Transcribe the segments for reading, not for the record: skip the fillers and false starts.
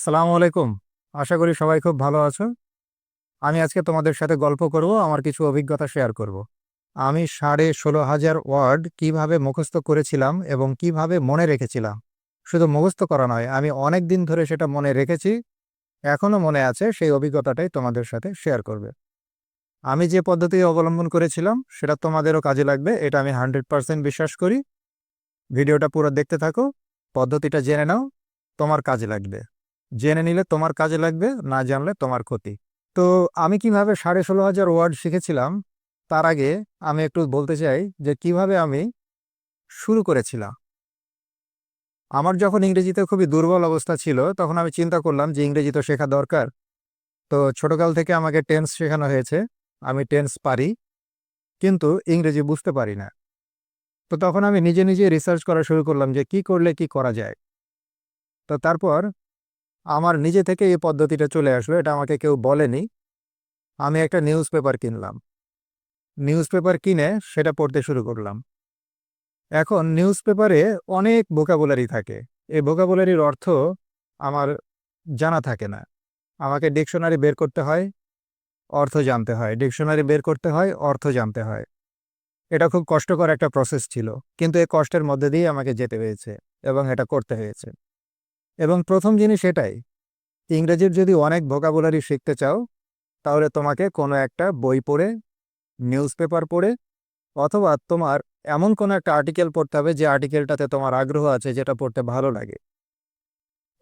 আসসালামু আলাইকুম। আশা করি সবাই খুব ভালো আছো। আমি আজকে তোমাদের সাথে গল্প করব, আমার কিছু অভিজ্ঞতা শেয়ার করব। আমি 16,500 ওয়ার্ড কিভাবে মুখস্থ করেছিলাম এবং কিভাবে মনে রেখেছিলাম। শুধু মুখস্থ করা নয়, আমি অনেক দিন ধরে সেটা মনে রেখেছি, এখনো মনে আছে। সেই অভিজ্ঞতাটাই তোমাদের সাথে শেয়ার করবে। আমি যে পদ্ধতি অবলম্বন করেছিলাম সেটা তোমাদেরও কাজে লাগবে, এটা আমি 100% বিশ্বাস করি। ভিডিওটা পুরো দেখতে থাকো, পদ্ধতিটা জেনে নাও, তোমার কাজে লাগবে। জেনে নিলে তোমার কাজে লাগবে, না জানলে তোমার ক্ষতি। তো আমি কিভাবে 16,500 ওয়ার্ড শিখেছিলাম তার আগে আমি একটু বলতে চাই যে কিভাবে আমি শুরু করেছিলাম। আমার যখন ইংরেজিতে খুবই দুর্বল অবস্থা ছিল, তখন আমি চিন্তা করলাম যে ইংরেজি তো শেখা দরকার। তো ছোটকাল থেকে আমাকে টেন্স শেখানো হয়েছে, আমি টেন্স পারি, কিন্তু ইংরেজি বুঝতে পারি না। তো তখন আমি নিজে নিজে রিসার্চ করা শুরু করলাম যে কি করলে কি করা যায়। তো তারপর আমার নিজে থেকে এই পদ্ধতিটা চলে আসলো, এটা আমাকে কেউ বলেনি। আমি একটা নিউজ পেপার কিনলাম, নিউজ পেপার কিনে সেটা পড়তে শুরু করলাম। এখন নিউজ পেপারে অনেক ভোকাবুলারি থাকে, এই ভোকাবুলারির অর্থ আমার জানা থাকে না। আমাকে ডিকশনারি বের করতে হয়, অর্থ জানতে হয়, ডিকশনারি বের করতে হয়, অর্থ জানতে হয়। এটা খুব কষ্টকর একটা প্রসেস ছিল, কিন্তু এই কষ্টের মধ্যে দিয়ে আমাকে যেতে হয়েছে এবং এটা করতে হয়েছে। এবং প্রথম জিনিস এটাই, ইংরেজির যদি অনেক ভোকাবুলারি শিখতে চাও, তাহলে তোমাকে কোনো একটা বই পড়ে, নিউজ পেপার পড়ে, অথবা তোমার এমন কোনো একটা আর্টিকেল পড়তে হবে যে আর্টিকেলটাতে তোমার আগ্রহ আছে, যেটা পড়তে ভালো লাগে।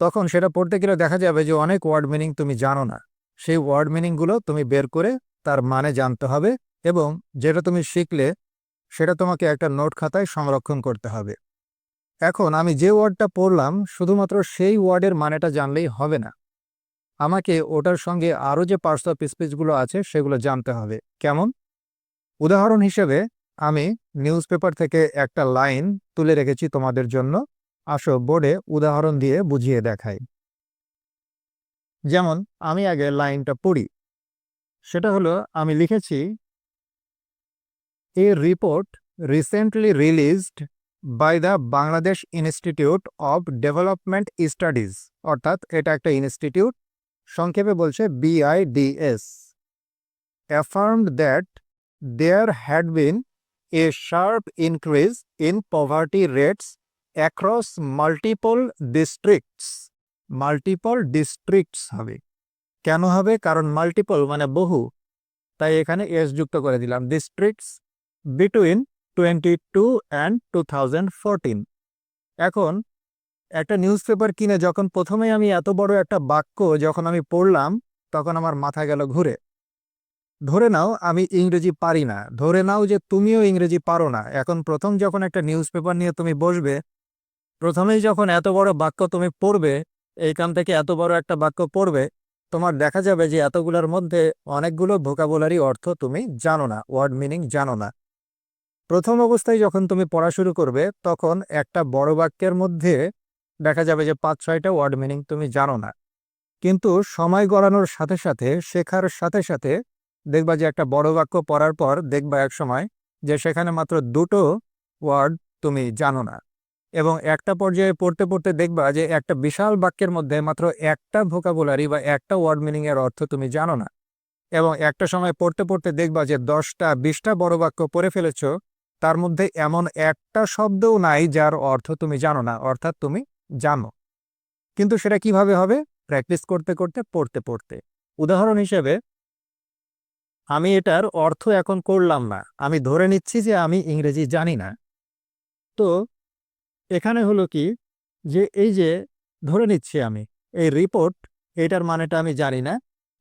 তখন সেটা পড়তে গেলে দেখা যাবে যে অনেক ওয়ার্ড মিনিং তুমি জানো না। সেই ওয়ার্ড মিনিংগুলো তুমি বের করে তার মানে জানতে হবে, এবং যেটা তুমি শিখলে সেটা তোমাকে একটা নোট খাতায় সংরক্ষণ করতে হবে। এখন আমি যে ওয়ার্ডটা পড়লাম, শুধুমাত্র সেই ওয়ার্ডের মানেটা জানলেই হবে না, আমাকে ওটার সঙ্গে আরও যে পার্টস অফ স্পিচগুলো আছে সেগুলো জানতে হবে। কেমন? উদাহরণ হিসেবে আমি নিউজ পেপার থেকে একটা লাইন তুলে রেখেছি তোমাদের জন্য। আসো বোর্ডে উদাহরণ দিয়ে বুঝিয়ে দেখাই। যেমন আমি আগে লাইনটা পড়ি। সেটা হলো, আমি লিখেছি, a report recently released by the Bangladesh Institute of Development Studies. অর্থাৎ এটা একটা ইনস্টিটিউট, সংক্ষেপে বলছে BIDS, affirmed that there had been a sharp increase in poverty rates across multiple districts. Multiple districts হবে। কেন হবে? কারণ মাল্টিপল মানে বহু, তাই এখানে এস যুক্ত করে দিলাম। Districts between 22 and 2014। এখন একটা নিউজ পেপার কিনে যখন প্রথমে আমি এত বড় একটা বাক্য যখন আমি পড়লাম, তখন আমার মাথা গেল ঘুরে। ধরে নাও আমি ইংরেজি পারি না, ধরে নাও যে তুমিও ইংরেজি পারো না। এখন প্রথম যখন একটা নিউজ পেপার নিয়ে তুমি বসবে, প্রথমেই যখন এত বড় বাক্য তুমি পড়বে, এইখান থেকে এত বড় একটা বাক্য পড়বে, তোমার দেখা যাবে যে এতগুলোর মধ্যে অনেকগুলো ভোকাবুলারি অর্থ তুমি জানো না, ওয়ার্ড মিনিং জানো না। প্রথম অবস্থায় যখন তুমি পড়া শুরু করবে, তখন একটা বড় বাক্যের মধ্যে দেখা যাবে যে 5-6টা ওয়ার্ড মিনিং তুমি জানো না। কিন্তু সময় গড়ানোর সাথে সাথে, শেখার সাথে সাথে দেখবা যে একটা বড় বাক্য পড়ার পর দেখবা এক সময় যে সেখানে মাত্র 2টো ওয়ার্ড তুমি জানো না, এবং একটা পর্যায়ে পড়তে পড়তে দেখবা যে একটা বিশাল বাক্যের মধ্যে মাত্র একটা ভোকাবুলারি বা একটা ওয়ার্ড মিনিং এর অর্থ তুমি জানো না। এবং একটা সময় পড়তে পড়তে দেখবা যে 10টা 20টা বড় বাক্য পড়ে ফেলেছো, তার মধ্যে এমন একটা শব্দও নাই যার অর্থ তুমি জানো না, অর্থাৎ তুমি জানো, কিন্তু সেটা কিভাবে হবে? প্র্যাকটিস করতে করতে, পড়তে পড়তে। উদাহরণ হিসেবে, আমি এটার অর্থ এখন করলাম না, আমি ধরে নিচ্ছি যে আমি ইংরেজি জানি না। তো এখানে হলো কি, যে এই যে ধরে নিচ্ছি আমি, এই রিপোর্ট এইটার মানেটা আমি জানি না,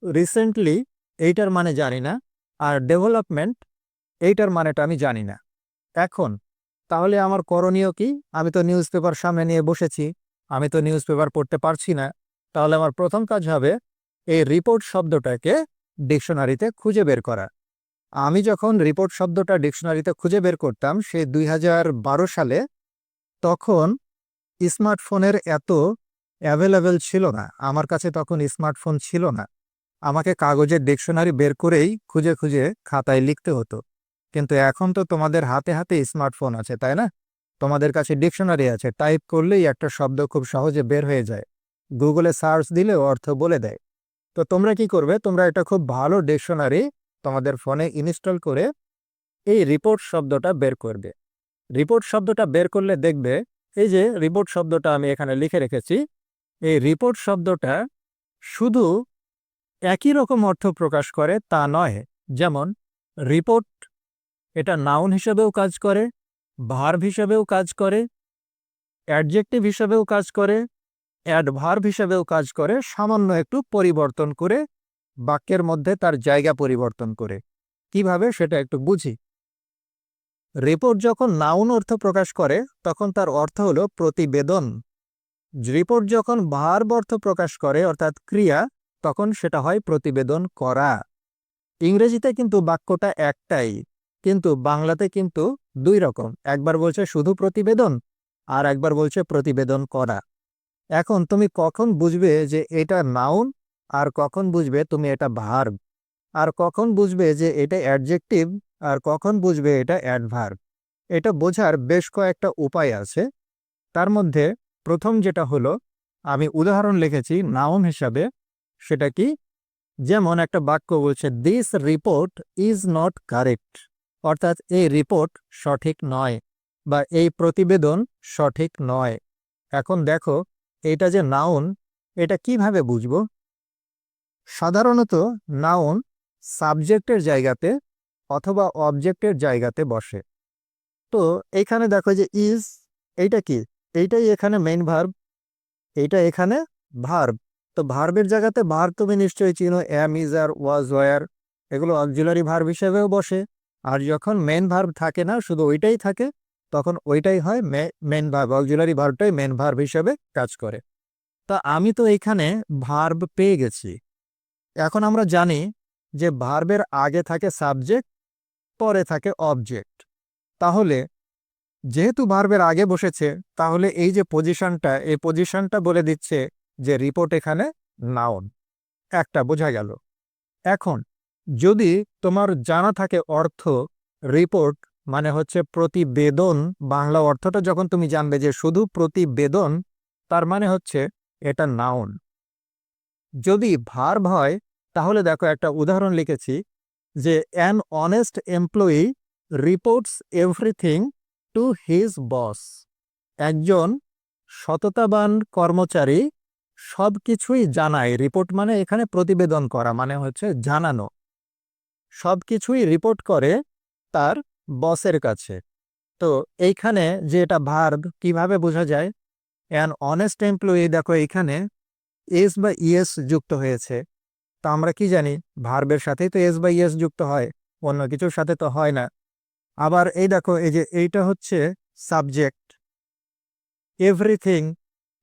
রিসেন্টলি এইটার মানে জানি না, আর ডেভেলপমেন্ট এইটার মানেটা আমি জানি না। এখন তাহলে আমার করণীয় কি? আমি তো নিউজ পেপার সামনে নিয়ে বসেছি, আমি তো নিউজ পেপার পড়তে পারছি না। তাহলে আমার প্রথম কাজ হবে এই রিপোর্ট শব্দটাকে ডিকশনারিতে খুঁজে বের করা। আমি যখন রিপোর্ট শব্দটা ডিকশনারিতে খুঁজে বের করতাম সে 2012 সালে, তখন স্মার্টফোনের এত অ্যাভেলেবেল ছিল না, আমার কাছে তখন স্মার্টফোন ছিল না। আমাকে কাগজের ডিকশনারি বের করেই খুঁজে খুঁজে খাতায় লিখতে হতো। কিন্তু এখন তো তোমাদের হাতে হাতে স্মার্টফোন আছে, তাই না? তোমাদের কাছে ডিকশনারি আছে, টাইপ করলেই একটা শব্দ খুব সহজে বের হয়ে যায়। গুগলে সার্চ দিলে অর্থ বলে দেয়। তো তোমরা কি করবে, তোমরা এটা খুব ভালো ডিকশনারি তোমাদের ফোনে ইনস্টল করে এই রিপোর্ট শব্দটা বের করবে। রিপোর্ট শব্দটা বের করলে দেখবে এই যে রিপোর্ট শব্দটা আমি এখানে লিখে রেখেছি, এই রিপোর্ট শব্দটা শুধু একই রকম অর্থ প্রকাশ করে তা নয়। যেমন রিপোর্ট এটা নাউন হিসেবেও কাজ করে, ভার্ব হিসেবেও কাজ করে, অ্যাডজেক্টিভ হিসেবেও কাজ করে, অ্যাডভার্ব হিসেবেও কাজ করে, সামান্য একটু পরিবর্তন করে বাক্যের মধ্যে তার জায়গা পরিবর্তন করে। কিভাবে সেটা একটু বুঝি। রিপোর্ট যখন নাউন অর্থ প্রকাশ করে তখন তার অর্থ হলো প্রতিবেদন। রিপোর্ট যখন ভার্ব অর্থ প্রকাশ করে অর্থাৎ ক্রিয়া, তখন সেটা হয় প্রতিবেদন করা। ইংরেজিতে কিন্তু বাক্যটা একটাই, কিন্তু বাংলাতে কিন্তু দুই রকম। একবার বলছে শুধু প্রতিবেদন, আর একবার বলছে প্রতিবেদন করা। এখন তুমি কখন বুঝবে যে এটা নাউন, আর কখন বুঝবে তুমি এটা ভার্ব, আর কখন বুঝবে যে এটা অ্যাডজেক্টিভ, আর কখন বুঝবে এটা অ্যাডভার্ব? এটা বোঝার বেশ কয়েকটা উপায় আছে। তার মধ্যে প্রথম যেটা হলো, আমি উদাহরণ লিখেছি নাউন হিসাবে। সেটা কি? যেমন একটা বাক্য বলছে this report is not correct, অর্থাৎ এই রিপোর্ট সঠিক নয়, বা এই প্রতিবেদন সঠিক নয়। এখন দেখো এটা যে নাউন, এটা কিভাবে বুঝবো? সাধারণত নাউন সাবজেক্টের জায়গাতে অথবা অবজেক্টের জায়গাতে বসে। তো এইখানে দেখো যে ইজ, এইটা কি? এইটাই এখানে মেইন ভার্ব, এইটা এখানে ভার্ব। তো ভার্বের জায়গাতে ভার্ব তুমি নিশ্চয়ই চিনো, অ্যাম, ইজ, আর, ওয়াজ, ওয়ার, এগুলো অক্সিলারি ভার্ব হিসেবেও বসে। আর যখন মেন ভার্ব থাকে না, শুধু ওইটাই থাকে, তখন ওইটাই হয় মেন ভার্ব, অক্সিলারি ভার্বটাই মেন ভার্ব হিসেবে কাজ করে। তা আমি তো এখানে ভার্ব পেয়ে গেছি। এখন আমরা জানি যে ভার্বের আগে থাকে সাবজেক্ট, পরে থাকে অবজেক্ট। তাহলে যেহেতু ভার্বের আগে বসেছে, তাহলে এই যে পজিশনটা, এই পজিশনটা বলে দিচ্ছে যে রিপোর্ট এখানে নাউন। একটা বোঝা গেল। এখন যদি তোমার জানা থাকে অর্থ, রিপোর্ট মানে হচ্ছে প্রতিবেদন, বাংলা অর্থটা যখন তুমি জানবে যে শুধু প্রতিবেদন, তার মানে হচ্ছে এটা নাউন। যদি ভার্ব হয়, তাহলে দেখো একটা উদাহরণ লিখেছি যে an honest employee reports everything to his boss. একজন সততাবান কর্মচারী সব কিছুই জানায়। রিপোর্ট মানে এখানে প্রতিবেদন করা, মানে হচ্ছে জানানো। সব কিছুই রিপোর্ট করে তার বসের কাছে। তো এইখানে যে এটা ভার্ব, কিভাবে বোঝা যায়? অ্যান অনেস্ট এমপ্লয়ি, দেখো এইখানে এস বা ইএস যুক্ত হয়েছে। তা আমরা কি জানি, ভার্বের সাথেই তো এস বা ইএস যুক্ত হয়, অন্য কিছুর সাথে তো হয় না। আবার এই দেখো, এই যে এইটা হচ্ছে সাবজেক্ট, এভরিথিং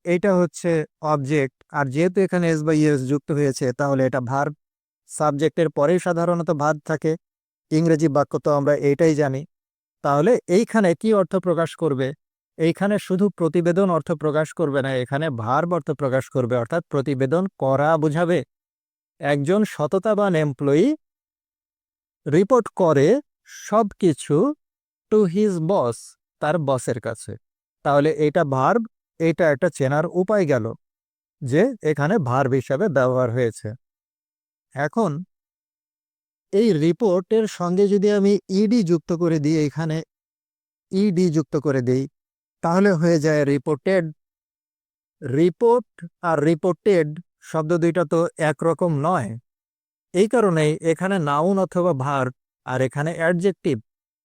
এইটা হচ্ছে অবজেক্ট। আর যেহেতু এখানে এস বা ইএস যুক্ত হয়েছে, তাহলে এটা ভার্ব। সাবজেক্টের পরেই সাধারণত ভার্ব থাকে। ইংরেজি বাক্য তো আমরা এইটাই জানি। তাহলে এইখানে কি অর্থ প্রকাশ করবে? এইখানে শুধু প্রতিবেদন অর্থ প্রকাশ করবে না, এখানে ভার্ব অর্থ প্রকাশ করবে, অর্থাৎ প্রতিবেদন করা বোঝাবে। একজন সততাবান এমপ্লয়ি রিপোর্ট করে সবকিছু টু হিজ বস, তার বসের কাছে। তাহলে এটা ভার্ব, এটা একটা চেনার উপায় গেল যে এখানে ভার্ব হিসাবে ব্যবহার হয়েছে। এখন এই রিপোর্টের সঙ্গে যদি আমি ইডি যুক্ত করে দিই, এখানে ইডি যুক্ত করে দিই, তাহলে হয়ে যায় রিপোর্টেড। রিপোর্ট আর রিপোর্টেড শব্দ দুইটা তো একরকম নয়। এই কারণেই এখানে নাউন অথবা ভার্ব, আর এখানে অ্যাডজেক্টিভ।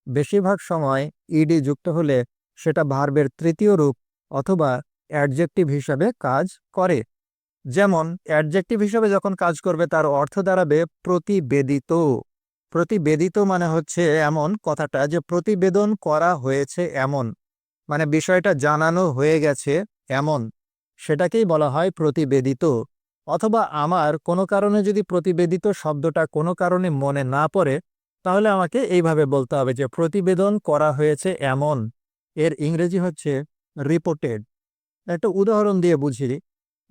বেশিরভাগ সময় ইডি যুক্ত হলে সেটা ভার্বের তৃতীয় রূপ অথবা অ্যাডজেক্টিভ হিসাবে কাজ করে। যেমন অ্যাডজেক্টিভ হিসাবে যখন কাজ করবে, তার অর্থ দাঁড়াবে প্রতিবেদিত। প্রতিবেদিত মানে হচ্ছে এমন কথাটা যে প্রতিবেদন করা হয়েছে এমন, মানে বিষয়টা জানানো হয়ে গেছে এমন, সেটাকেই বলা হয় প্রতিবেদিত। অথবা আমার কোনো কারণে যদি প্রতিবেদিত শব্দটা কোনো কারণে মনে না পড়ে, তাহলে আমাকে এইভাবে বলতে হবে যে প্রতিবেদন করা হয়েছে এমন, এর ইংরেজি হচ্ছে রিপোর্টেড। একটা উদাহরণ দিয়ে বুঝিয়ে দিই।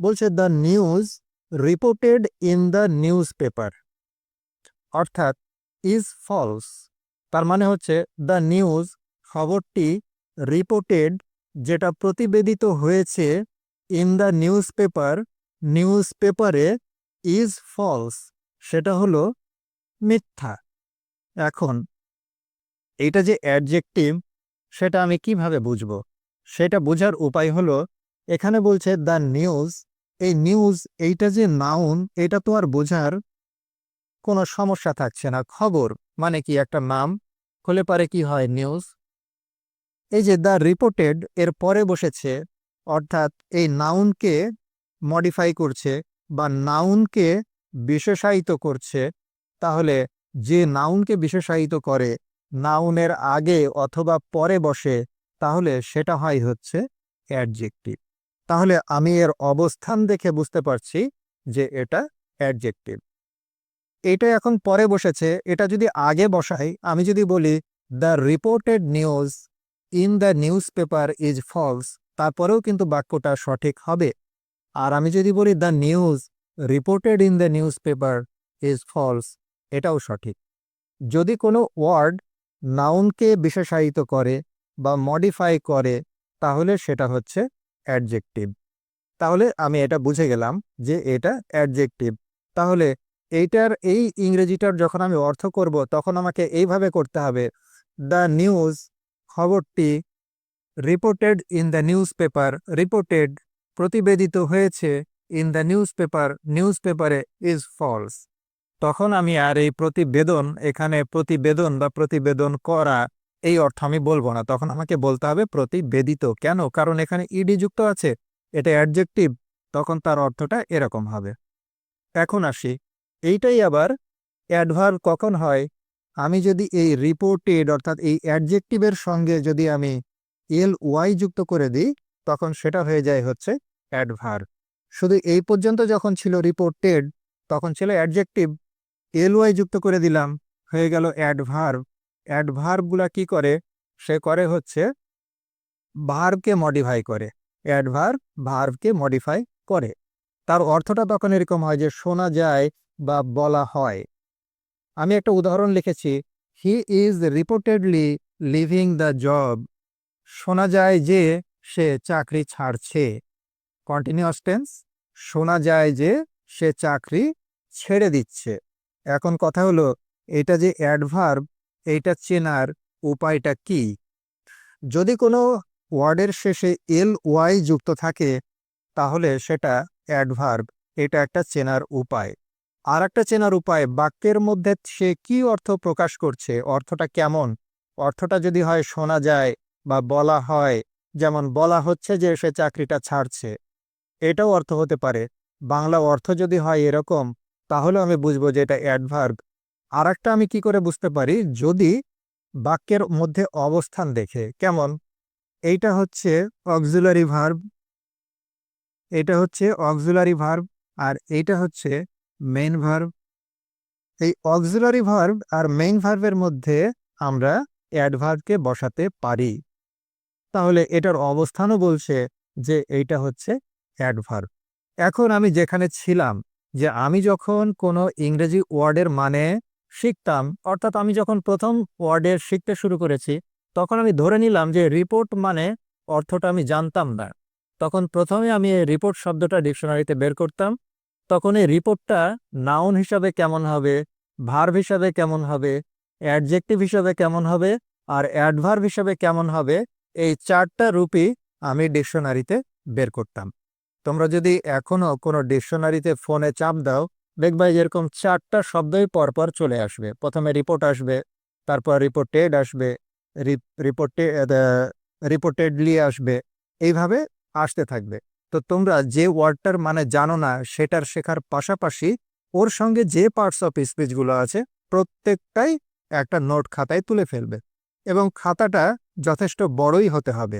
বলছে the news reported in the news paper, অর্থাৎ ইজ ফলস। তার মানে হচ্ছে দ্য নিউজ, খবরটি, রিপোর্টেড, যেটা প্রতিবেদিত হয়েছে, ইন দ্য নিউজ পেপার, নিউজ পেপারে ইজ ফলস, সেটা হলো মিথ্যা। এখন এইটা যে অ্যাডজেক্টিভ, সেটা আমি কিভাবে বুঝবো? সেটা বোঝার উপায় হলো, এখানে বলছে দ্য নিউজ, এই নিউজ এইটা যে নাউন, এটা তো আর বোঝার কোনো সমস্যা থাকছে না। খবর মানে কি? একটা নাম হলে পারে কি হয়? নিউজ। এই যে দ্য রিপোর্টেড এর পরে বসেছে, অর্থাৎ এই নাউনকে মডিফাই করছে বা নাউনকে বিশেষায়িত করছে। তাহলে যে নাউনকে বিশেষায়িত করে, নাউনের আগে অথবা পরে বসে, তাহলে সেটা হয় হচ্ছে অ্যাডজেক্টিভ। তাহলে আমি এর অবস্থান দেখে বুঝতে পারছি যে এটা অ্যাডজেক্টিভ। এটা এখন পরে বসেছে, এটা যদি আগে বসাই, আমি যদি বলি the reported news in the newspaper is false, তারপরেও কিন্তু বাক্যটা সঠিক হবে। আর আমি যদি বলি the news reported in the newspaper is false, এটাও সঠিক। যদি কোনো ওয়ার্ড নাউনকে বিশেষায়িত করে বা মডিফাই করে, তাহলে সেটা হচ্ছে অ্যাডজেক্টিভ। তাহলে আমি এটা বুঝে গেলাম যে এটা অ্যাডজেক্টিভ। তাহলে এইটার এই ইংরেজিটার যখন আমি অর্থ করব, তখন আমাকে এইভাবে করতে হবে, দ্য নিউজ, খবরটি, reported in the newspaper, reported, প্রতিবেদিত হয়েছে, ইন দ্য নিউজ পেপার, নিউজ পেপারে, ইজ ফলস। তখন আমি আর এই প্রতিবেদন, এখানে প্রতিবেদন বা প্রতিবেদন করা, এই অর্থ আমি বলবো না। তখন আমাকে বলতে হবে প্রতিবেদিত। কেন? কারণ এখানে ইডি যুক্ত আছে, এটা অ্যাডজেক্টিভ, তখন তার অর্থটা এরকম হবে। এখন আসি, এইটাই আবার অ্যাডভার্ব কখন হয়? আমি যদি এই রিপোর্টেড অর্থাৎ এই অ্যাডজেক্টিভের সঙ্গে যদি আমি এল ওয়াই যুক্ত করে দিই, তখন সেটা হয়ে যায় হচ্ছে অ্যাডভার্ব। শুধু এই পর্যন্ত যখন ছিল রিপোর্টেড, তখন ছিল অ্যাডজেক্টিভ, এল ওয়াই যুক্ত করে দিলাম, হয়ে গেল অ্যাডভার্ব। অ্যাডভার্বগুলা কি করে? সে করে হচ্ছে ভার্বকে মডিফাই করে। অ্যাডভার্ব ভার্বকে মডিফাই করে। তার অর্থটা তখন এরকম হয় যে শোনা যায় বা বলা হয়। আমি একটা উদাহরণ লিখেছি, he is reportedly living the job. শোনা যায় যে সে চাকরি ছাড়ছে। কন্টিনিউয়াস টেন্স, শোনা যায় যে সে চাকরি ছেড়ে দিচ্ছে। এখন কথা হলো, এটা যে অ্যাডভার্ব, এইটা চেনার উপায়টা কি? যদি কোনো ওয়ার্ডের শেষে এল ওয়াই যুক্ত থাকে, তাহলে সেটা অ্যাডভার্ব। এটা একটা চেনার উপায়। আর একটা চেনার উপায়, বাক্যের মধ্যে সে কি অর্থ প্রকাশ করছে, অর্থটা কেমন। অর্থটা যদি হয় শোনা যায় বা বলা হয়, যেমন বলা হচ্ছে যে সে চাকরিটা ছাড়ছে, এটাও অর্থ হতে পারে। বাংলা অর্থ যদি হয় এরকম, তাহলে আমি বুঝবো যে এটা অ্যাডভার্ব। আর একটা আমি কি করে বুঝতে পারি? যদি বাক্যের মধ্যে অবস্থান দেখে। কেমন? এইটা হচ্ছে অক্সিলারি ভার্ব, এটা হচ্ছে অক্সিলারি ভার্ব, আর এইটা হচ্ছে মেইন ভার্ব। এই অক্সিলারি ভার্ব আর মেইন ভার্বের মধ্যে আমরা অ্যাডভার্বকে বসাতে পারি। তাহলে এটার অবস্থানও বলছে যে এইটা হচ্ছে অ্যাডভার্ব। এখন আমি যেখানে ছিলাম, যে আমি যখন কোনো ইংরেজি ওয়ার্ডের মানে শিখতাম, অর্থাৎ আমি যখন প্রথম ওয়ার্ডের শিখতে শুরু করেছি, তখন আমি ধরে নিলাম যে রিপোর্ট মানে অর্থটা আমি জানতাম না। তখন প্রথমে আমি এই রিপোর্ট শব্দটা ডিকশনারিতে বের করতাম। তখন এই রিপোর্টটা নাউন হিসাবে কেমন হবে, ভার্ব হিসাবে কেমন হবে, অ্যাডজেক্টিভ হিসাবে কেমন হবে, আর অ্যাডভার্ব হিসাবে কেমন হবে, এই চারটা রূপই আমি ডিকশনারিতে বের করতাম। তোমরা যদি এখনো কোনো ডিকশনারিতে ফোনে চাপ দাও, দেখবা এরকম চারটা শব্দই পরপর চলে আসবে। প্রথমে রিপোর্ট আসবে, তারপর রিপোর্টেড আসবে, রিপোর্টেডলি আসবে, এইভাবে আসতে থাকবে। তো তোমরা যে ওয়ার্ডটার মানে জানো না, সেটার শেখার পাশাপাশি ওর সঙ্গে যে পার্টস অফ স্পিচগুলো আছে, প্রত্যেকটাই একটা নোট খাতায় তুলে ফেলবে, এবং খাতাটা যথেষ্ট বড়ই হতে হবে।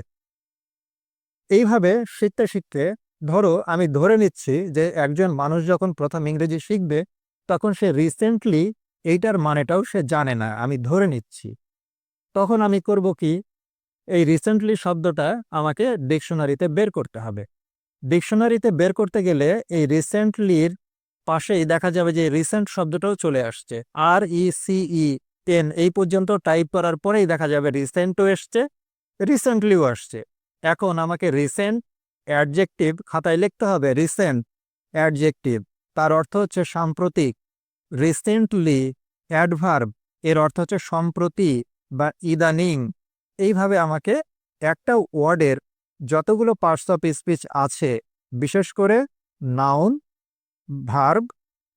এইভাবে শিখতে শিখতে, ধরো আমি ধরে নিচ্ছি যে একজন মানুষ যখন প্রথম ইংরেজি শিখবে, তখন সে রিসেন্টলি এইটার মানেটাও সে জানে না, আমি ধরে নিচ্ছি। তখন আমি করব কি? এই রিসেন্টলি শব্দটা আমাকে ডিকশনারিতে বের করতে হবে। ডিকশনারিতে বের করতে গেলে এই রিসেন্টলির পাশেই দেখা যাবে যে রিসেন্ট শব্দটাও চলে আসছে। RECE 10 এই পর্যন্ত টাইপ করার পরেই দেখা যাবে রিসেন্টও এসছে, রিসেন্টলিও আসছে। এখন আমাকে রিসেন্ট অ্যাডজেক্টিভ খাতায় লিখতে হবে, রিসেন্ট, অ্যাডজেক্টিভ, তার অর্থ হচ্ছে সাম্প্রতিক। রিসেন্টলি অ্যাডভার্ব, এর অর্থ হচ্ছে সম্প্রতি বা ইদানিং। এইভাবে আমাকে একটা ওয়ার্ডের যতগুলো পার্টস অফ স্পিচ আছে, বিশেষ করে নাউন, ভার্ব,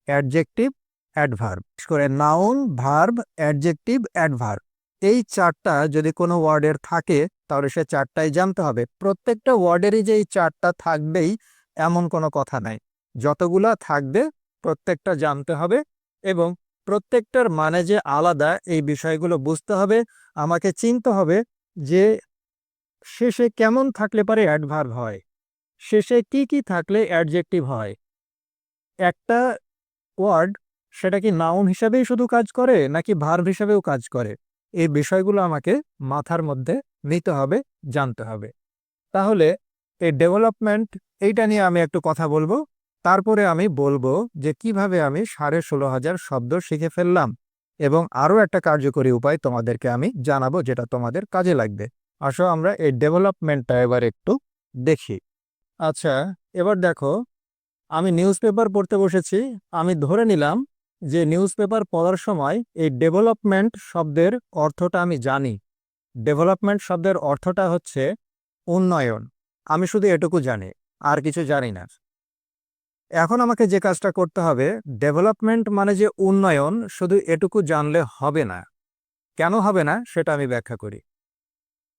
অ্যাডজেক্টিভ, অ্যাডভার্ব, বিশেষ করে নাউন, ভার্ব, অ্যাডজেক্টিভ, অ্যাডভার্ব, এই চারটা যদি কোনো ওয়ার্ডের থাকে তাহলে সে চারটাই জানতে হবে। প্রত্যেকটা ওয়ার্ডেরই যে এই চারটা থাকবেই এমন কোনো কথা নাই, যতগুলা থাকবে প্রত্যেকটা জানতে হবে এবং প্রত্যেকটার মানে যে আলাদা এই বিষয়গুলো বুঝতে হবে। আমাকে চিনতে হবে যে শেষে কেমন থাকলে পারে অ্যাডভার্ব হয়, শেষে কি কি থাকলে অ্যাডজেক্টিভ হয়। একটা ওয়ার্ড সেটা কি নাউন হিসাবেই শুধু কাজ করে নাকি ভার্ব হিসাবেও কাজ করে, এই বিষয়গুলো আমাকে মাথার মধ্যে নিতে হবে, জানতে হবে। তাহলে এই ডেভেলপমেন্ট, এইটা নিয়ে আমি একটু কথা বলবো, তারপরে আমি বলবো যে কিভাবে আমি 16,500 শব্দ শিখে ফেললাম এবং আরও একটা কার্যকরী উপায় তোমাদেরকে আমি জানাবো যেটা তোমাদের কাজে লাগবে। আসো আমরা এই ডেভেলপমেন্টটা এবার একটু দেখি। আচ্ছা, এবার দেখো, আমি নিউজ পেপার পড়তে বসেছি। আমি ধরে নিলাম যে নিউজ পেপার পড়ার সময় এই ডেভেলপমেন্ট শব্দের অর্থটা আমি জানি। ডেভেলপমেন্ট শব্দের অর্থটা হচ্ছে উন্নয়ন। আমি শুধু এটুকু জানি, আর কিছু জানি না। এখন আমাকে যে কাজটা করতে হবে, ডেভেলপমেন্ট মানে যে উন্নয়ন, শুধু এটুকু জানলে হবে না। কেন হবে না সেটা আমি ব্যাখ্যা করি।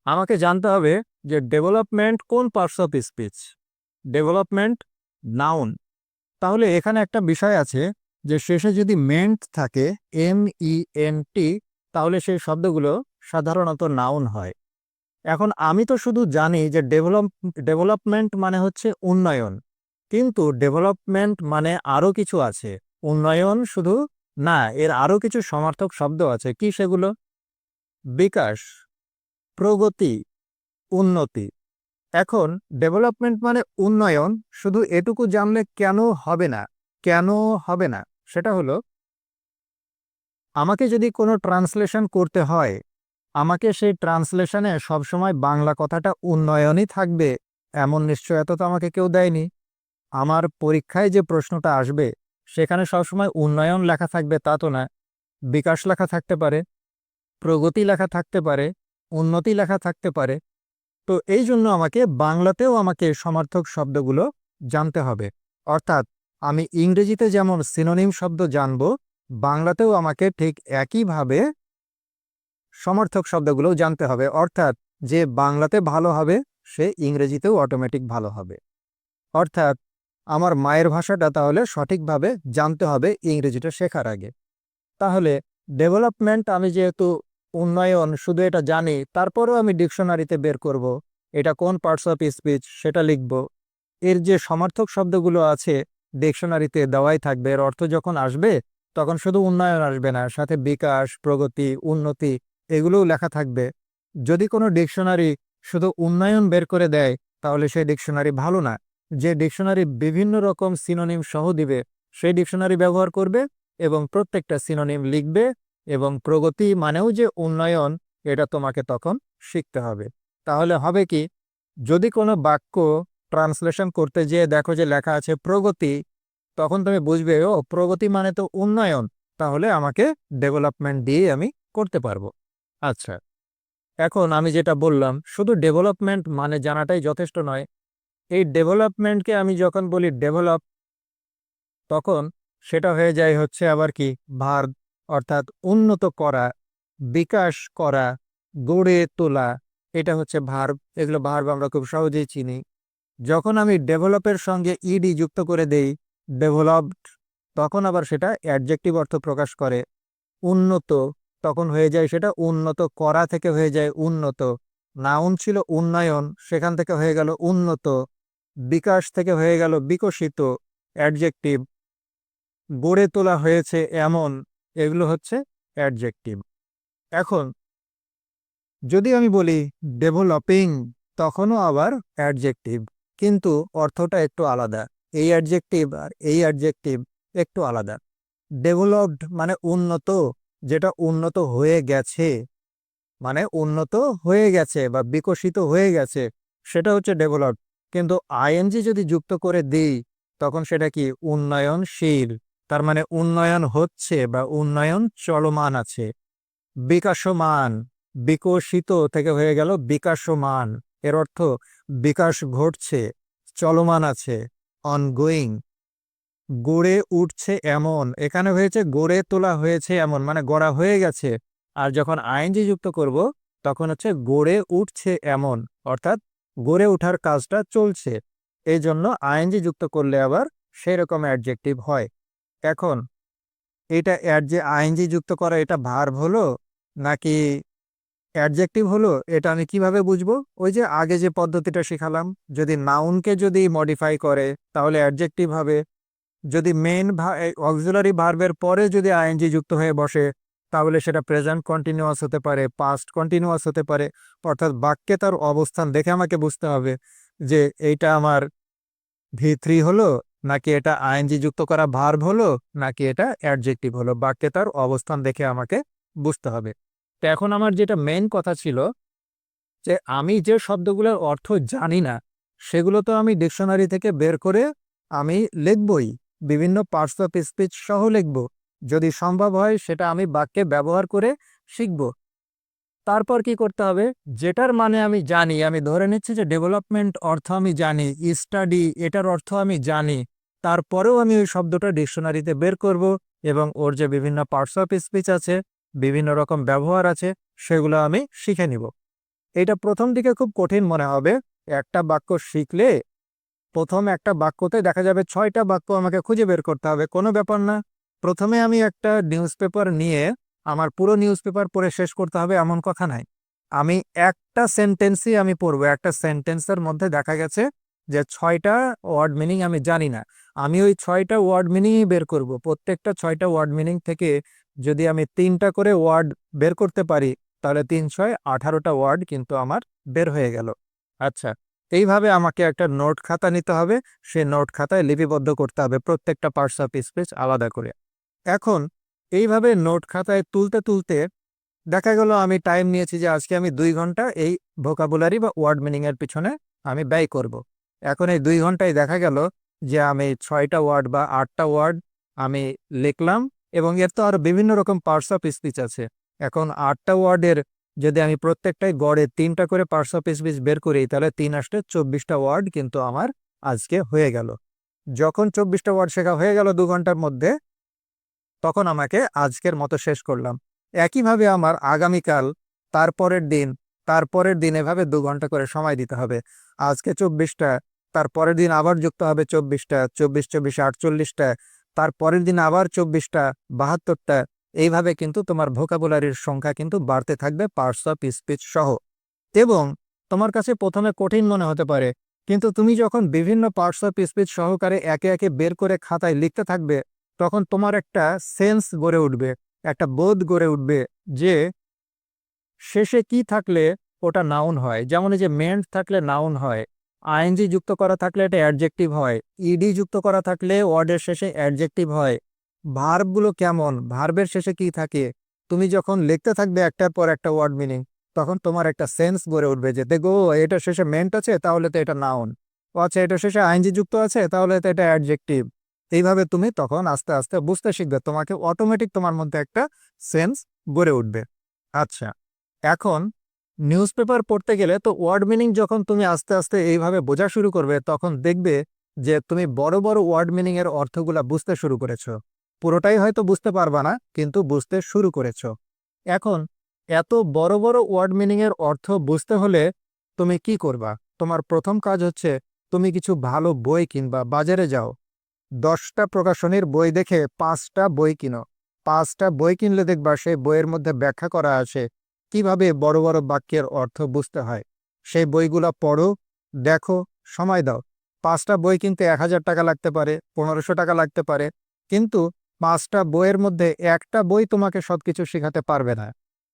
আমাকে জানতে হবে যে ডেভেলপমেন্ট কোন parts of speech. Development noun. তাহলে এখানে একটা বিষয় আছে যে শেষে যদি মেন্ট থাকে, MENT, তাহলে সেই শব্দগুলো সাধারণত নাউন হয়। এখন আমি তো শুধু জানি যে ডেভেলপমেন্ট মানে হচ্ছে উন্নয়ন, কিন্তু ডেভেলপমেন্ট মানে আরও কিছু আছে। উন্নয়ন শুধু না, এর আরও কিছু সমার্থক শব্দ আছে। কি সেগুলো? বিকাশ, প্রগতি, উন্নতি। এখন ডেভেলপমেন্ট মানে উন্নয়ন, শুধু এটুকু জানলে কেন হবে না? কেন হবে না সেটা হলো, আমাকে যদি কোনো ট্রান্সলেশন করতে হয়, আমাকে সেই ট্রান্সলেশনে সবসময় বাংলা কথাটা উন্নয়নই থাকবে এমন নিশ্চয়তা তো আমাকে কেউ দেয়নি। আমার পরীক্ষায় যে প্রশ্নটা আসবে সেখানে সবসময় উন্নয়ন লেখা থাকবে তা তো না। বিকাশ লেখা থাকতে পারে, প্রগতি লেখা থাকতে পারে, উন্নতি লেখা থাকতে পারে। তো এই জন্য আমাকে বাংলাতেও আমাকে সমার্থক শব্দগুলো জানতে হবে। অর্থাৎ আমি ইংরেজিতে যেমন সিনোনিম শব্দ জানব, বাংলাতেও আমাকে ঠিক একইভাবে সমার্থক শব্দগুলোও জানতে হবে। অর্থাৎ যে বাংলাতে ভালো হবে সে ইংরেজিতেও অটোমেটিক ভালো হবে। অর্থাৎ আমার মায়ের ভাষাটা তাহলে সঠিকভাবে জানতে হবে ইংরেজিটা শেখার আগে। তাহলে ডেভেলপমেন্ট, আমি যেহেতু উন্নয়ন শুধু এটা জানি, তারপরেও আমি ডিকশনারিতে বের করব এটা কোন পার্টস অফ স্পিচ সেটা লিখব। এর যে সমার্থক শব্দগুলো আছে ডিকশনারিতে দেওয়াই থাকবে। এর অর্থ যখন আসবে তখন শুধু উন্নয়ন আসবে না, সাথে বিকাশ, প্রগতি, উন্নতি এগুলোও লেখা থাকবে। যদি কোনো ডিকশনারি শুধু উন্নয়ন বের করে দেয় তাহলে সেই ডিকশনারি ভালো না। যে ডিকশনারি বিভিন্ন রকম সিনোনিম সহ দিবে সেই ডিকশনারি ব্যবহার করবে এবং প্রত্যেকটা সিনোনিম লিখবে, এবং প্রগতি মানেও যে উন্নয়ন এটা তোমাকে তখন শিখতে হবে। তাহলে হবে কি, যদি কোনো বাক্য ট্রান্সলেশন করতে যেয়ে দেখো যে লেখা আছে প্রগতি, তখন তুমি বুঝবে ও প্রগতি মানে তো উন্নয়ন, তাহলে আমাকে ডেভেলপমেন্ট দিয়ে আমি করতে পারবো। আচ্ছা, এখন আমি যেটা বললাম শুধু ডেভেলপমেন্ট মানে জানাটাই যথেষ্ট নয়। এই ডেভেলপমেন্টকে আমি যখন বলি ডেভেলপ, তখন সেটা হয়ে যায় হচ্ছে আবার কি ভার্ব, অর্থাৎ উন্নত করা, বিকাশ করা, গড়ে তোলা, এটা হচ্ছে ভার্ব। এগুলো ভার্ব আমরা খুব সহজেই চিনি। যখন আমি ডেভেলপের সঙ্গে ইডি যুক্ত করে দেই, ডেভেলপড, তখন আবার সেটা অ্যাডজেক্টিভ অর্থ প্রকাশ করে। উন্নত, তখন হয়ে যায় সেটা উন্নত করা থেকে হয়ে যায় উন্নত। নাউন ছিল উন্নয়ন, সেখান থেকে হয়ে গেল উন্নত। বিকাশ থেকে হয়ে গেল বিকশিত, অ্যাডজেক্টিভ। গড়ে তোলা হয়েছে এমন, এগুলো হচ্ছে অ্যাডজেক্টিভ। এখন যদি আমি বলি ডেভেলপিং, তখনও আবার অ্যাডজেক্টিভ, কিন্তু অর্থটা একটু আলাদা। এই অ্যাডজেক্টিভ আর এই অ্যাডজেক্টিভ একটু আলাদা। ডেভেলপড মানে উন্নত, যেটা উন্নত হয়ে গেছে, মানে উন্নত হয়ে গেছে বা বিকশিত হয়ে গেছে, সেটা হচ্ছে ডেভেলপড। কিন্তু আইএনজি যদি যুক্ত করে দিই তখন সেটা কি উন্নয়নশীল, তার মানে উন্নয়ন হচ্ছে বা উন্নয়ন চলমান আছে। বিকাশমান, বিকশিত থেকে হয়ে গেল বিকাশমান, এর অর্থ বিকাশ ঘটছে, চলমান আছে, অনগোয়িং। গড়ে উঠছে এমন, এখানে হয়েছে গড়ে তোলা হয়েছে এমন, মানে গড়া হয়ে গেছে। আর যখন আইএনজি যুক্ত করব তখন হচ্ছে গড়ে উঠছে এমন, অর্থাৎ গড়ে ওঠার কাজটা চলছে। এই জন্য আইএনজি যুক্ত করলে আবার সেই রকম অ্যাডজেক্টিভ হয়। এখন এটা আইএনজি যুক্ত করা এটা ভার্ব হলো নাকি অ্যাডজেক্টিভ হলো, এটা আমি কিভাবে বুঝবো? ওই যে আগে যে পদ্ধতিটা শিখালাম, যদি নাউনকে যদি মডিফাই করে তাহলে অ্যাডজেক্টিভ হবে। যদি মেইন অক্সিলারি ভার্বের পরে যদি আইএনজি যুক্ত হয়ে বসে তাহলে সেটা প্রেজেন্ট কন্টিনিউয়াস হতে পারে, পাস্ট কন্টিনিউয়াস হতে পারে। অর্থাৎ বাক্যে তার অবস্থান দেখে আমাকে বুঝতে হবে যে এইটা আমার V3 হলো, নাকি এটা আইএনজি যুক্ত করা ভার্ব হলো, নাকি এটা অ্যাডজেক্টিভ হলো। বাক্যে তার অবস্থান দেখে আমাকে বুঝতে হবে। তো এখন আমার যেটা মেইন কথা ছিল যে আমি যে শব্দগুলোর অর্থ জানি না সেগুলো তো আমি ডিকশনারি থেকে বের করে আমি লিখবই, বিভিন্ন পার্টস অফ স্পিচ সহ লিখব। যদি সম্ভব হয় সেটা আমি বাক্যে ব্যবহার করে শিখব। তারপর কি করতে হবে, যেটার মানে আমি জানি, আমি ধরে নিচ্ছি যে ডেভেলপমেন্ট অর্থ আমি জানি, স্টাডি এটার অর্থ আমি জানি, তারপরেও আমি ওই শব্দটা ডিকশনারিতে বের করব এবং ওর যে বিভিন্ন পার্টস অফ স্পিচ আছে, বিভিন্ন রকম ব্যবহার আছে, সেগুলো আমি শিখে নিব। এটা প্রথম দিকে খুব কঠিন মনে হবে। একটা বাক্য শিখলে প্রথম একটা বাক্যতে দেখা যাবে 6টা বাক্য আমাকে খুঁজে বের করতে হবে। কোনো ব্যাপার না, প্রথমে আমি একটা নিউজ পেপার নিয়ে আমার পুরো নিউজ পেপার পড়ে শেষ করতে হবে এমন কথা নাই। আমি একটা সেন্টেন্সই আমি পড়বো, একটা সেন্টেন্সের মধ্যে দেখা গেছে যে 6টা ওয়ার্ড মিনিং আমি জানি না, আমি ওই 6টা ওয়ার্ড মিনিংই বের করব। প্রত্যেকটা 6টা ওয়ার্ড মিনিং থেকে যদি আমি 3টা করে ওয়ার্ড বের করতে পারি তাহলে 3 × 6 = 18টা ওয়ার্ড কিন্তু আমার বের হয়ে গেল। আচ্ছা, এইভাবে আমাকে একটা নোট খাতা নিতে হবে, সেই নোট খাতায় লিপিবদ্ধ করতে হবে প্রত্যেকটা পার্টস অফ স্পিচ আলাদা করে। এখন এইভাবে নোট খাতায় তুলতে তুলতে দেখা গেল আমি টাইম নিয়েছি যে আজকে আমি 2 ঘন্টা এই ভোকাবুলারি বা ওয়ার্ড মিনিং এর পিছনে আমি ব্যয় করব। এখন এই 2 ঘন্টায় দেখা গেল যে আমি 6টা ওয়ার্ড বা 8টা ওয়ার্ড আমি লিখলাম, এবং এর তো আরো বিভিন্ন রকম পার্টস অফ স্পিচ আছে। এখন 8টা ওয়ার্ডের যদি আমি প্রত্যেকটাই গড়ে 3টা করে পার্টস অফ স্পিচ বের করি তাহলে 3 × 8 = 24টা ওয়ার্ড কিন্তু আমার আজকে হয়ে গেল। যখন 24টা ওয়ার্ড শেখা হয়ে গেল 2 ঘন্টার মধ্যে, তখন আমাকে আজকের মতো শেষ করলাম। একইভাবে আমার আগামীকাল, তারপরের দিন, তারপরের দিন এভাবে 2 ঘন্টা করে সময় দিতে হবে। আজকে 24টা, তারপরের দিন আবার যুক্ত হবে 24টা, 24 24 48টা, তারপরের দিন আবার 24টা, 72টা। এইভাবে কিন্তু তোমার ভোকাবুলারির সংখ্যা কিন্তু বাড়তে থাকবে পার্টস অফ স্পিচ সহ। এবং তোমার কাছে প্রথমে কঠিন মনে হতে পারে, কিন্তু তুমি যখন বিভিন্ন পার্টস অফ স্পিচ সহকারে একে একে বের করে খাতায় লিখতে থাকবে তখন তোমার একটা সেন্স গড়ে উঠবে, একটা বোধ গড়ে উঠবে যে শেষে কি থাকলে ওটা নাউন হয়। যেমন এই যে মেন্ট থাকলে নাউন হয়, আইএনজি যুক্ত করা থাকলে এটা অ্যাডজেক্টিভ হয়, ইডি যুক্ত করা থাকলে ওয়ার্ডের শেষে অ্যাডজেক্টিভ হয়। ভার্বগুলো কেমন, ভার্বের শেষে কি থাকে, তুমি যখন লিখতে থাকবে একটার পর একটা ওয়ার্ড মিনিং তখন তোমার একটা সেন্স গড়ে উঠবে যে দেখো এটা শেষে মেন্ট আছে তাহলে তো এটা নাউন, ও আচ্ছা এটা শেষে আইএনজি যুক্ত আছে তাহলে তো এটা অ্যাডজেক্টিভ। এইভাবে তুমি তখন আস্তে আস্তে বুঝতে শিখবে, তোমাকে অটোমেটিক তোমার মধ্যে একটা সেন্স গড়ে উঠবে। আচ্ছা, এখন নিউজ পেপার পড়তে গেলে তো ওয়ার্ড মিনিং যখন তুমি আস্তে আস্তে এইভাবে বোঝা শুরু করবে তখন দেখবে যে তুমি বড় বড় ওয়ার্ড মিনিং এর অর্থগুলা বুঝতে শুরু করেছো। পুরোটাই হয়তো বুঝতে পারবা না, কিন্তু বুঝতে শুরু করেছো। এখন এত বড় বড় ওয়ার্ড মিনিং এর অর্থ বুঝতে হলে তুমি কি করবা? তোমার প্রথম কাজ হচ্ছে তুমি কিছু ভালো বই কিনবা, বাজারে যাও, 10টা প্রকাশনীর বই দেখে 5টা বই কিনো। 5টা বই কিনলে দেখবা সেই বইয়ের মধ্যে ব্যাখ্যা করা আছে কিভাবে বড় বড় বাক্যের অর্থ বুঝতে হয়। সেই বইগুলা পড়ো, দেখো, সময় দাও। 5টা বই কিনতে 1000 টাকা লাগতে পারে, 1500 টাকা লাগতে পারে, কিন্তু 5টা বইয়ের মধ্যে একটা বই তোমাকে সবকিছু শেখাতে পারবে না।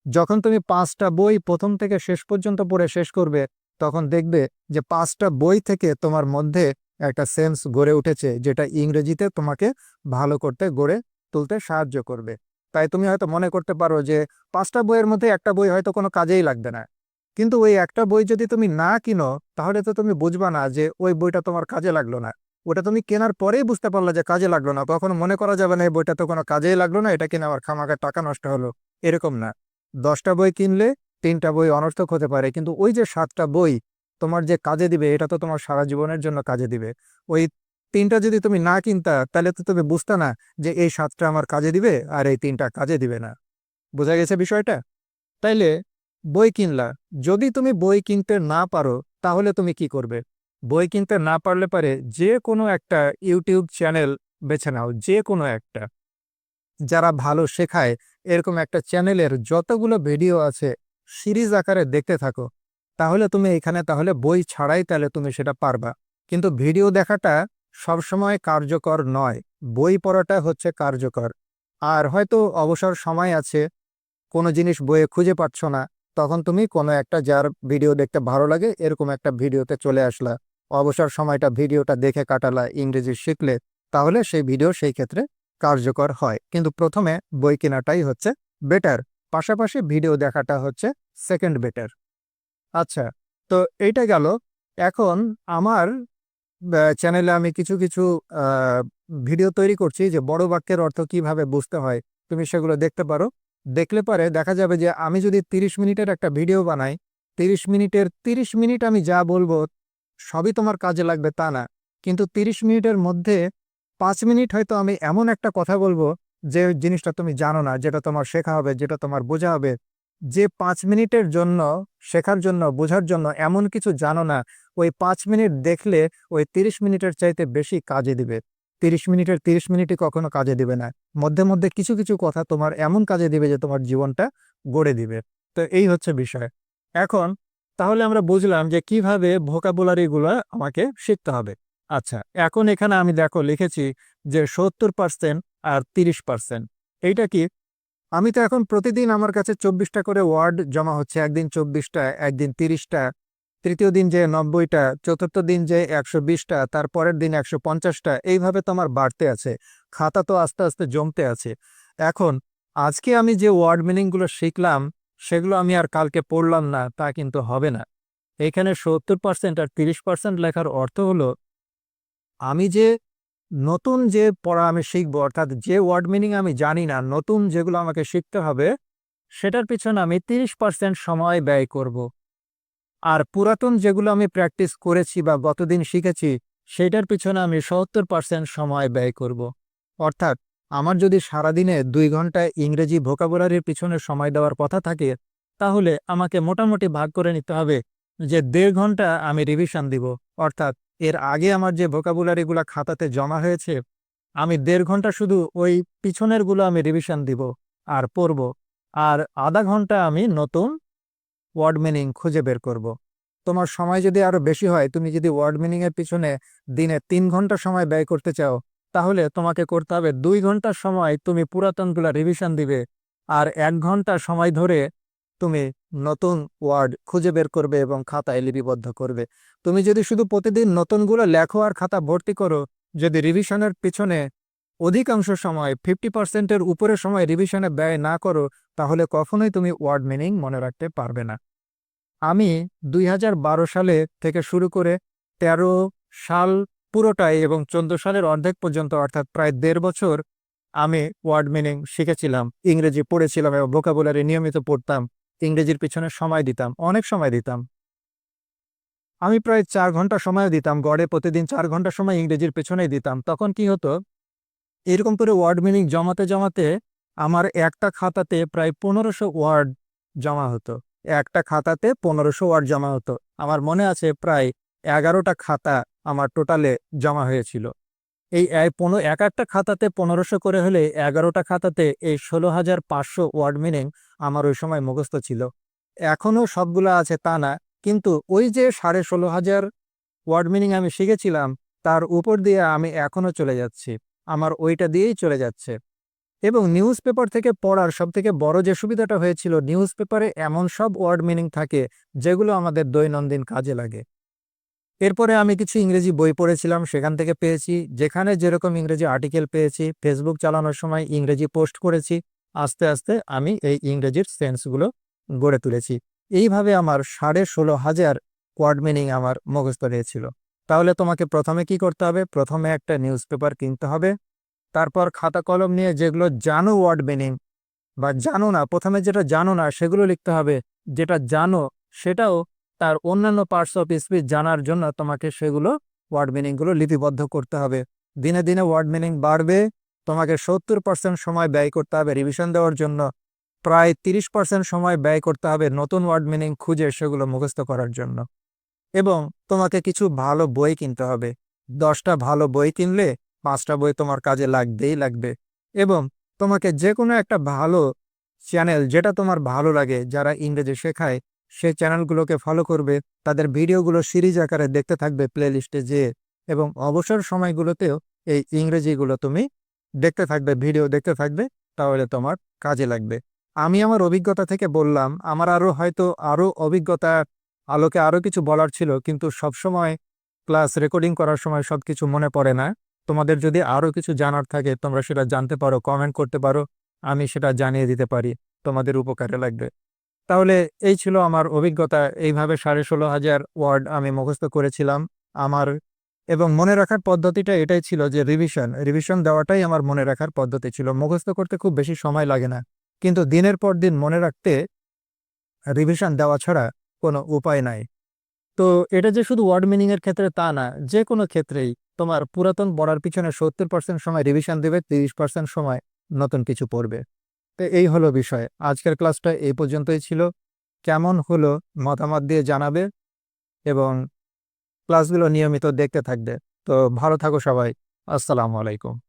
যখন তুমি 5টা বই প্রথম থেকে শেষ পর্যন্ত পড়ে শেষ করবে তখন দেখবে যে 5টা বই থেকে তোমার মধ্যে একটা সেন্স গড়ে উঠেছে, যেটা ইংরেজিতে তোমাকে ভালো করতে গড়ে তুলতে সাহায্য করবে। তাই তুমি হয়তো মনে করতে পারো যে 5টা বইয়ের মধ্যে একটা বই হয়তো কোনো কাজেই লাগবে না, কিন্তু ওই একটা বই যদি তুমি না কিনো তাহলে তো তুমি বুঝবা না যে ওই বইটা তোমার কাজে লাগলো না। ওটা তুমি কেনার পরেই বুঝতে পারলে যে কাজে লাগলো না, কখনো মনে করা যাবে না এই বইটা তো কোনো কাজেই লাগলো না, এটা কিনে আমার খামাখা টাকা নষ্ট হলো, এরকম না। 10টা বই কিনলে 3টা বই অনর্থক হতে পারে, কিন্তু ওই যে 7টা বই তোমার যে কাজে দিবে, এটা তো তোমার সারা জীবনের জন্য কাজে দিবে। ওই 3টা যদি তুমি না কিনতা, তাহলে তো তুমি বুঝতে না যে এই 7টা আমার কাজে দিবে আর এই 3টা কাজে দিবে না। বোঝা গেছে বিষয়টা? তাইলে বই কিনলা, যদি তুমি বই কিনতে না পারো তাহলে তুমি কি করবে? বই কিনতে না পারলে পারে যে কোনো একটা ইউটিউব চ্যানেল বেছে নাও, যে কোনো একটা যারা ভালো শেখায় এরকম একটা চ্যানেলের যতগুলো ভিডিও আছে সিরিজ আকারে দেখতে থাকো। তাহলে তুমি এখানে তাহলে বই ছাড়াই তাহলে তুমি সেটা পারবা। কিন্তু ভিডিও দেখাটা সবসময় কার্যকর নয়, বই পড়াটা হচ্ছে কার্যকর। আর হয়তো অবসর সময় আছে, কোনো জিনিস বইয়ে খুঁজে পাচ্ছ না, তখন তুমি কোনো একটা যার ভিডিও দেখতে ভালো লাগে এরকম একটা ভিডিওতে চলে আসলা, অবসর সময়টা ভিডিওটা দেখে কাটালা, ইংরেজি শিখলে, তাহলে সেই ভিডিও সেই ক্ষেত্রে কার্যকর হয়। কিন্তু প্রথমে বই কেনাটাই হচ্ছে বেটার, পাশাপাশি ভিডিও দেখাটা হচ্ছে সেকেন্ড বেটার। আচ্ছা, তো এইটা গেল। এখন আমার চ্যানেলে আমি কিছু কিছু ভিডিও তৈরি করছি যে বড় বাক্যের অর্থ কিভাবে বুঝতে হয়, তুমি সেগুলো দেখতে পারো। দেখলে পরে দেখা যাবে যে আমি যদি 30 মিনিটের একটা ভিডিও বানাই, 30 মিনিটের 30 মিনিট আমি যা বলবো সবই তোমার কাজে লাগবে তা না, কিন্তু 30 মিনিটের মধ্যে 5 মিনিট হয়তো আমি এমন একটা কথা বলবো যে জিনিসটা তুমি জানো না, যেটা তোমার শেখা হবে, যেটা তোমার বোঝা হবে। যে 5 মিনিটের জন্য, শেখার জন্য, বোঝার জন্য এমন কিছু জানো না, ওই 5 মিনিট দেখলে ওই 30 মিনিটের চাইতে বেশি কাজে দিবে। 30 মিনিটের 30 মিনিটই কখনো কাজে দিবে না, মধ্যে মধ্যে কিছু কিছু কথা তোমার এমন কাজে দিবে যে তোমার জীবনটা গড়ে দিবে। তো এই হচ্ছে বিষয়। এখন তাহলে আমরা বুঝলাম যে কিভাবে ভোকাবুলারি গুলো আমাকে শিখতে হবে। আচ্ছা, এখন এখানে আমি দেখো লিখেছি যে 70% আর 30%। এইটা কি? আমি তো এখন প্রতিদিন আমার কাছে 24টা করে ওয়ার্ড জমা হচ্ছে, একদিন 24টা, একদিন 30টা, তৃতীয় দিন যে 90টা, চতুর্থ দিন যে 120টা, তারপরের দিন 150টা, এইভাবে তো আমার বাড়তে আছে, খাতা তো আস্তে আস্তে জমতে আছে। এখন আজকে আমি যে ওয়ার্ড মিনিংগুলো শিখলাম সেগুলো আমি আর কালকে পড়লাম না তা কিন্তু হবে না। এখানে 70% আর 30% লেখার অর্থ হলো আমি যে নতুন যে পড়া আমি শিখবো, অর্থাৎ যে ওয়ার্ড মিনিং আমি জানি না, নতুন যেগুলো আমাকে শিখতে হবে, সেটার পিছনে আমি 30% সময় ব্যয় করব। আর পুরাতন যেগুলো আমি প্র্যাকটিস করেছি বা গতদিন শিখেছি, সেটার পিছনে আমি 70% সময় ব্যয় করব। অর্থাৎ আমার যদি সারাদিনে 2 ঘন্টা ইংরেজি ভোকাবুলারির পিছনে সময় দেওয়ার কথা থাকে, তাহলে আমাকে মোটামুটি ভাগ করে নিতে হবে যে 1.5 ঘন্টা আমি রিভিশন দিব। অর্থাৎ এর আগে আমার যে ভোকাবুলারিগুলো খাতাতে জমা হয়েছে, আমি 1.5 ঘন্টা শুধু ওই পিছনের গুলো আমি রিভিশন দিব আর পড়ব। আর আধা ঘন্টা আমি নতুন ওয়ার্ড মিনিং খুঁজে বের করব। তোমার সময় যদি আরো বেশি হয়, তুমি যদি ওয়ার্ড মিনিং এর পিছনে দিনে 3 ঘন্টা সময় ব্যয় করতে চাও, তাহলে তোমাকে করতে হবে 2 ঘন্টার সময় তুমি পুরাতনগুলা রিভিশন দিবে, আর 1 ঘন্টা সময় ধরে তুমি নতুন ওয়ার্ড খুঁজে বের করবে এবং খাতায় লিপিবদ্ধ করবে। তুমি যদি শুধু প্রতিদিন নতুনগুলো লেখো আর খাতা ভর্তি করো, যদি রিভিশনের পিছনে অধিকাংশ সময় 50%-এর উপরে সময় রিভিশনে ব্যয় না করো, তাহলে কখনোই তুমি ওয়ার্ড মিনিং মনে রাখতে পারবে না। আমি 2012 সালে থেকে শুরু করে 13 সাল পুরোটাই এবং 14 সালের অর্ধেক পর্যন্ত, অর্থাৎ প্রায় 1.5 বছর আমি ওয়ার্ড মিনিং শিখেছিলাম, ইংরেজি পড়েছিলাম এবং ভোকাবুলারি নিয়মিত পড়তাম, ইংরেজির পিছনে সময় দিতাম, অনেক সময় দিতাম। আমি প্রায় 4 ঘন্টা সময় দিতাম, গড়ে প্রতিদিন 4 ঘন্টা সময় ইংরেজির পেছনেই দিতাম। তখন কি হতো, এরকম করে ওয়ার্ড মিনিং জমাতে জমাতে আমার একটা খাতাতে প্রায় 1500 ওয়ার্ড জমা হতো। একটা খাতাতে 1500 ওয়ার্ড জমা হতো। আমার মনে আছে প্রায় 11টা খাতা আমার টোটালে জমা হয়েছিল। এই এক একটা খাতাতে 1500 করে হলে 11টা খাতাতে এই 16,500 ওয়ার্ড মিনিং আমার ওই সময় মুখস্থ ছিল। এখনো সবগুলা আছে তা না, কিন্তু ওই যে 16,500 ওয়ার্ড মিনিং আমি শিখেছিলাম, তার উপর দিয়ে আমি এখনো চলে যাচ্ছি, আমার ওইটা দিয়েই চলে যাচ্ছে। এবং নিউজ পেপার থেকে পড়ার সবথেকে বড় যে সুবিধাটা হয়েছিল, নিউজ পেপারে এমন সব ওয়ার্ড মিনিং থাকে যেগুলো আমাদের দৈনন্দিন কাজে লাগে। এরপরে আমি কিছু ইংরেজি বই পড়েছিলাম, সেখান থেকে পেয়েছি, যেখানে যেরকম ইংরেজি আর্টিকেল পেয়েছি, ফেসবুক চালানোর সময় ইংরেজি পোস্ট করেছি। আস্তে আস্তে আমি এই ইংরেজির সেন্সগুলো গড়ে তুলেছি। এইভাবে আমার 16,500 ওয়ার্ড মিনিং আমার মুখস্থ হয়েছিল। তাহলে তোমাকে প্রথমে কি করতে হবে? প্রথমে একটা নিউজ পেপার কিনতে হবে, তারপর খাতা কলম নিয়ে যেগুলো জানো ওয়ার্ড মিনিং বা জানো না, প্রথমে যেটা জানো না সেগুলো লিখতে হবে, যেটা জানো সেটাও তার অন্যান্য পার্টস অফ স্পিচ জানার জন্য তোমাকে সেগুলো ওয়ার্ড মিনিংগুলো লিপিবদ্ধ করতে হবে। দিনে দিনে ওয়ার্ড মিনিং বাড়বে, তোমাকে 70% সময় ব্যয় করতে হবে রিভিশন দেওয়ার জন্য, প্রায় 30% সময় ব্যয় করতে হবে নতুন ওয়ার্ড মিনিং খুঁজে সেগুলো মুখস্থ করার জন্য। এবং তোমাকে কিছু ভালো বই কিনতে হবে। 10টা ভালো বই কিনলে 5টা বই তোমার কাজে লাগবেই লাগবে। এবং তোমাকে যে কোনো একটা ভালো চ্যানেল যেটা তোমার ভালো লাগে, যারা ইংরেজি শেখায়, সেই চ্যানেলগুলোকে ফলো করবে, তাদের ভিডিওগুলো সিরিজ আকারে দেখতে থাকবে প্লে লিস্টে যেয়ে, এবং অবসর সময়গুলোতেও এই ইংরেজিগুলো তুমি দেখতে থাকবে, ভিডিও দেখতে থাকবে, তাহলে তোমার কাজে লাগবে। আমি আমার অভিজ্ঞতা থেকে বললাম, আমার আরো অভিজ্ঞতা আলোকে আরো কিছু বলার ছিল, কিন্তু সবসময় ক্লাস রেকর্ডিং করার সময় সবকিছু মনে পড়ে না। তোমাদের যদি আরো কিছু জানার থাকে তোমরা সেটা জানতে পারো, কমেন্ট করতে পারো, আমি সেটা জানিয়ে দিতে পারি, তোমাদের উপকারে লাগবে। তাহলে এই ছিল আমার অভিজ্ঞতা, এইভাবে 16,500 ওয়ার্ড আমি মুখস্থ করেছিলাম আমার। এবং মনে রাখার পদ্ধতিটা এটাই ছিল যে রিভিশন দেওয়াটাই আমার মনে রাখার পদ্ধতি ছিল। মুখস্থ করতে খুব বেশি সময় লাগে না, কিন্তু দিনের পর দিন মনে রাখতে রিভিশন দেওয়া ছাড়া কোনো উপায় নাই। তো এটা যে শুধু ওয়ার্ড মিনিং এর ক্ষেত্রে তা না, যে কোনো ক্ষেত্রেই তোমার পুরাতন পড়ার পিছনে 70% সময় রিভিশন দেবে, 30% সময় নতুন কিছু পড়বে। তো এই হলো বিষয়। আজকের ক্লাসটা এই পর্যন্তই ছিল। কেমন হলো মতামত দিয়ে জানাবে, এবং ক্লাসগুলো নিয়মিত দেখতে থাকবে। তো ভালো থাকো সবাই। আসসালামু আলাইকুম।